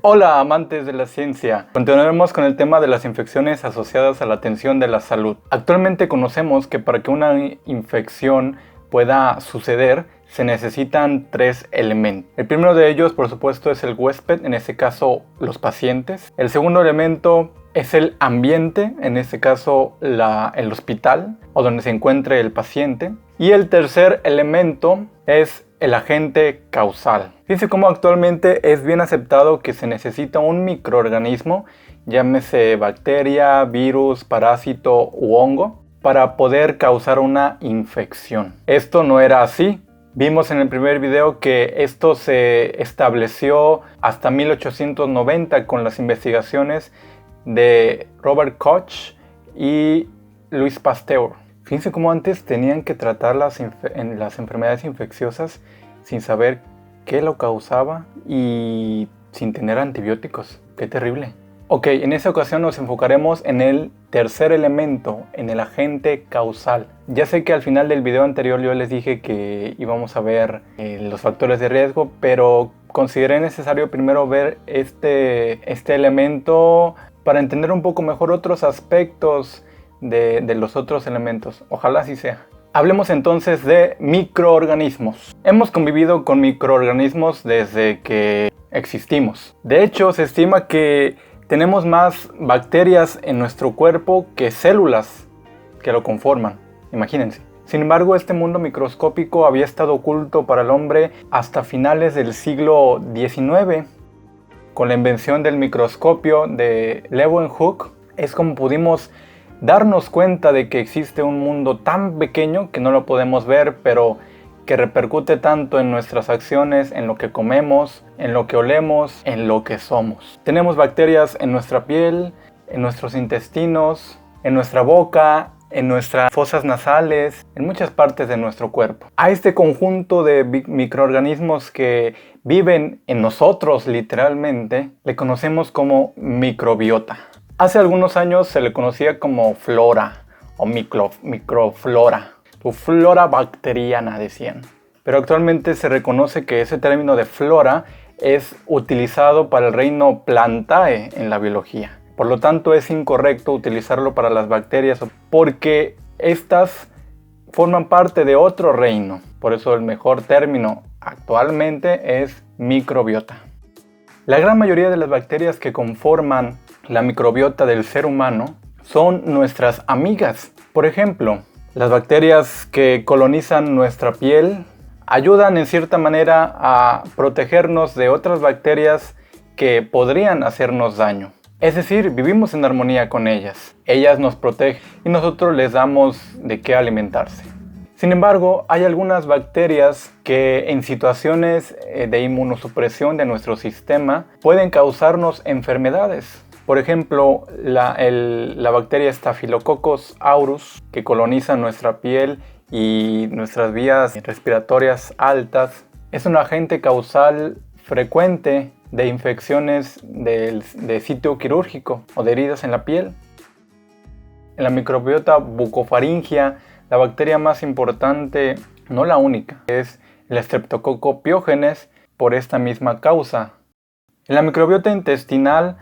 Hola amantes de la ciencia, continuaremos con el tema de las infecciones asociadas a la atención de la salud. Actualmente conocemos que para que una infección pueda suceder se necesitan tres elementos. El primero de ellos, por supuesto, es el huésped, en este caso los pacientes. El segundo elemento es el ambiente, en este caso el hospital o donde se encuentre el paciente. Y el tercer elemento es el agente causal. Fíjense cómo actualmente es bien aceptado que se necesita un microorganismo, llámese bacteria, virus, parásito u hongo, para poder causar una infección. Esto no era así. Vimos en el primer video que esto se estableció hasta 1890 con las investigaciones de Robert Koch y Louis Pasteur. Fíjense cómo antes tenían que tratar las enfermedades infecciosas sin saber qué lo causaba y sin tener antibióticos. ¡Qué terrible! Ok, en esta ocasión nos enfocaremos en el tercer elemento, en el agente causal. Ya sé que al final del video anterior yo les dije que íbamos a ver los factores de riesgo, pero consideré necesario primero ver este elemento para entender un poco mejor otros aspectos de los otros elementos. Ojalá así sea. Hablemos entonces de microorganismos. Hemos convivido con microorganismos desde que existimos. De hecho, se estima que tenemos más bacterias en nuestro cuerpo que células que lo conforman. Imagínense. Sin embargo, este mundo microscópico había estado oculto para el hombre hasta finales del siglo XIX. Con la invención del microscopio de Leeuwenhoek es como pudimos darnos cuenta de que existe un mundo tan pequeño que no lo podemos ver, pero que repercute tanto en nuestras acciones, en lo que comemos, en lo que olemos, en lo que somos. Tenemos bacterias en nuestra piel, en nuestros intestinos, en nuestra boca, en nuestras fosas nasales, en muchas partes de nuestro cuerpo. A este conjunto de microorganismos que viven en nosotros literalmente, le conocemos como microbiota. Hace algunos años se le conocía como flora o microflora, o flora bacteriana decían. Pero actualmente se reconoce que ese término de flora es utilizado para el reino Plantae en la biología. Por lo tanto es incorrecto utilizarlo para las bacterias porque estas forman parte de otro reino. Por eso el mejor término actualmente es microbiota. La gran mayoría de las bacterias que conforman la microbiota del ser humano son nuestras amigas. Por ejemplo, las bacterias que colonizan nuestra piel ayudan en cierta manera a protegernos de otras bacterias que podrían hacernos daño. Es decir, vivimos en armonía con ellas. Ellas nos protegen y nosotros les damos de qué alimentarse. Sin embargo, hay algunas bacterias que en situaciones de inmunosupresión de nuestro sistema pueden causarnos enfermedades. Por ejemplo, la bacteria Staphylococcus aureus, que coloniza nuestra piel y nuestras vías respiratorias altas, es un agente causal frecuente de infecciones de sitio quirúrgico o de heridas en la piel. En la microbiota bucofaringia, la bacteria más importante, no la única, es el Streptococcus pyogenes por esta misma causa. En la microbiota intestinal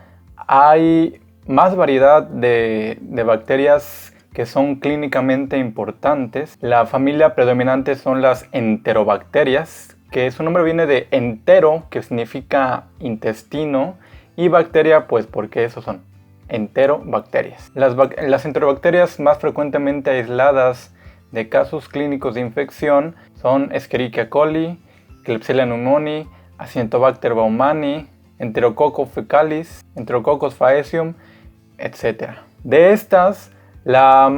hay más variedad de bacterias que son clínicamente importantes. La familia predominante son las enterobacterias, que su nombre viene de entero, que significa intestino, y bacteria, pues porque esos son enterobacterias. Las enterobacterias más frecuentemente aisladas de casos clínicos de infección son Escherichia coli, Klebsiella pneumoniae, Acinetobacter baumannii, Enterococcus fecalis, Enterococcus faecium, etc. De estas, la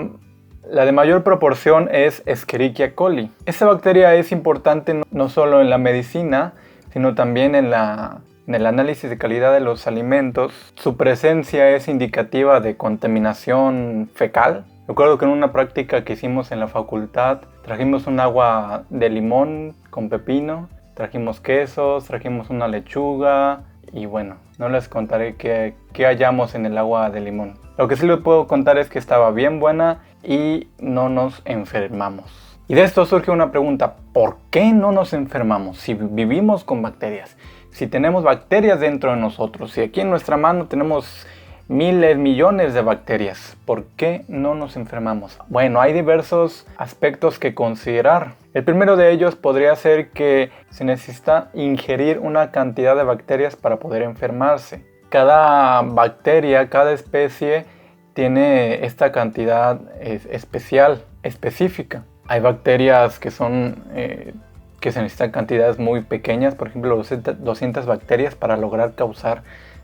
de mayor proporción es Escherichia coli. Esta bacteria es importante no solo en la medicina, sino también en el análisis de calidad de los alimentos. Su presencia es indicativa de contaminación fecal. Recuerdo que en una práctica que hicimos en la facultad, trajimos un agua de limón con pepino, trajimos quesos, trajimos una lechuga y bueno, no les contaré qué hallamos en el agua de limón. Lo que sí les puedo contar es que estaba bien buena y no nos enfermamos. Y de esto surge una pregunta: ¿por qué no nos enfermamos si vivimos con bacterias? Si tenemos bacterias dentro de nosotros, si aquí en nuestra mano tenemos miles, millones de bacterias, ¿por qué no nos enfermamos? Bueno, hay diversos aspectos que considerar. El primero de ellos podría ser que se necesita ingerir una cantidad de bacterias para poder enfermarse. Cada bacteria, cada especie tiene esta cantidad especial, específica. Hay bacterias que que se necesitan cantidades muy pequeñas, por ejemplo 200 bacterias para lograr causar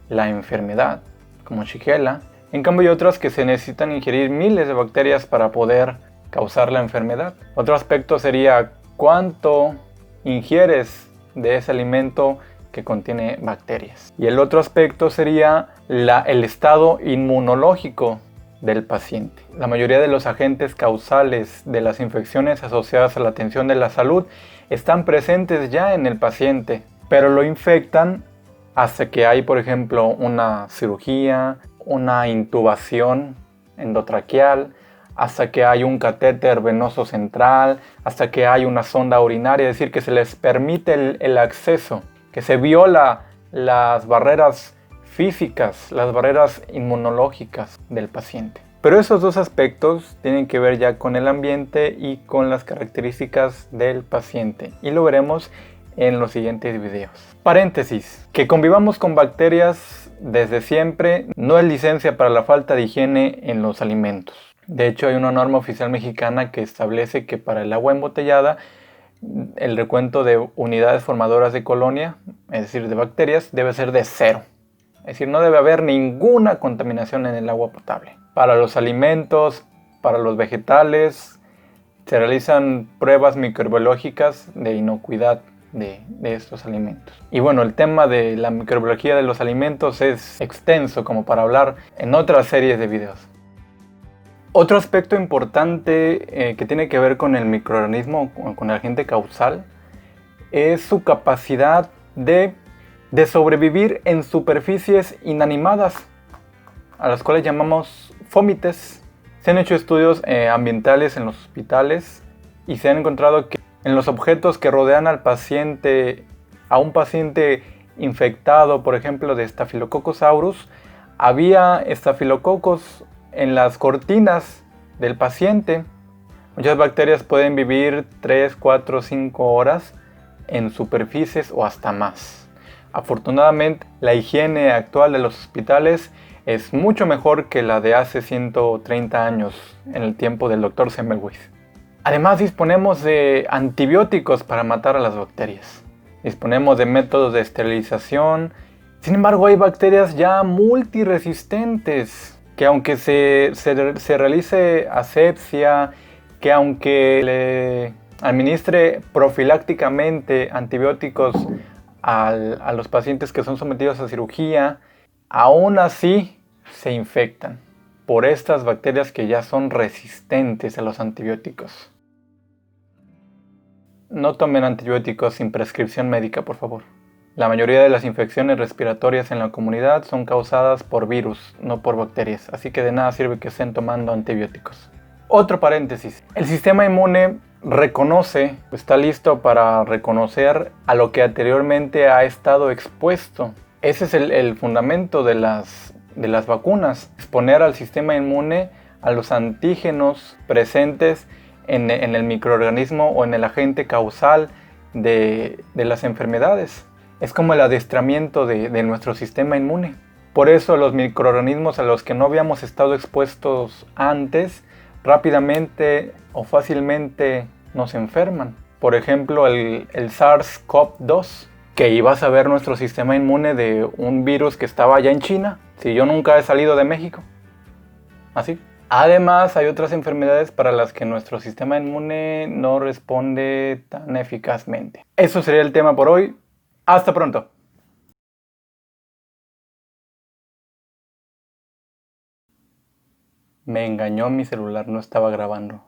la enfermedad, como Shigella. En cambio hay otras que se necesitan ingerir miles de bacterias para poder causar la enfermedad. Otro aspecto sería cuánto ingieres de ese alimento que contiene bacterias. Y el otro aspecto sería el estado inmunológico del paciente. La mayoría de los agentes causales de las infecciones asociadas a la atención de la salud están presentes ya en el paciente, pero lo infectan hasta que hay, por ejemplo, una cirugía, una intubación endotraqueal, hasta que hay un catéter venoso central, hasta que hay una sonda urinaria, es decir, que se les permite el acceso, que se viola las barreras físicas, las barreras inmunológicas del paciente. Pero esos dos aspectos tienen que ver ya con el ambiente y con las características del paciente, y lo veremos en los siguientes videos. Paréntesis: que convivamos con bacterias desde siempre no es licencia para la falta de higiene en los alimentos. De hecho, hay una norma oficial mexicana que establece que para el agua embotellada el recuento de unidades formadoras de colonia, es decir, de bacterias, debe ser de 0. Es decir, no debe haber ninguna contaminación en el agua potable. Para los alimentos, para los vegetales, se realizan pruebas microbiológicas de inocuidad de estos alimentos. Y bueno, el tema de la microbiología de los alimentos es extenso como para hablar en otras series de videos. Otro aspecto importante que tiene que ver con el microorganismo, con el agente causal, es su capacidad de sobrevivir en superficies inanimadas, a las cuales llamamos fómites. Se han hecho estudios ambientales en los hospitales y se han encontrado que en los objetos que rodean al paciente, a un paciente infectado, por ejemplo, de Staphylococcus aureus, había estafilococos en las cortinas del paciente. Muchas bacterias pueden vivir 3, 4, 5 horas en superficies o hasta más. Afortunadamente, la higiene actual de los hospitales es mucho mejor que la de hace 130 años, en el tiempo del Dr. Semmelweis. Además, disponemos de antibióticos para matar a las bacterias. Disponemos de métodos de esterilización. Sin embargo, hay bacterias ya multiresistentes que aunque se realice asepsia, que aunque le administre profilácticamente antibióticos a los pacientes que son sometidos a cirugía, aún así se infectan por estas bacterias que ya son resistentes a los antibióticos. No tomen antibióticos sin prescripción médica, por favor. La mayoría de las infecciones respiratorias en la comunidad son causadas por virus, no por bacterias, así que de nada sirve que estén tomando antibióticos. Otro paréntesis: el sistema inmune está listo para reconocer a lo que anteriormente ha estado expuesto. Ese es el fundamento de las vacunas: exponer al sistema inmune a los antígenos presentes en el microorganismo o en el agente causal de las enfermedades. Es como el adiestramiento de nuestro sistema inmune. Por eso los microorganismos a los que no habíamos estado expuestos antes, rápidamente o fácilmente nos enferman. Por ejemplo, el SARS-CoV-2, que iba a saber nuestro sistema inmune de un virus que estaba allá en China, si yo nunca he salido de México. Así. Además, hay otras enfermedades para las que nuestro sistema inmune no responde tan eficazmente. Eso sería el tema por hoy. Hasta pronto. Me engañó, mi celular no estaba grabando.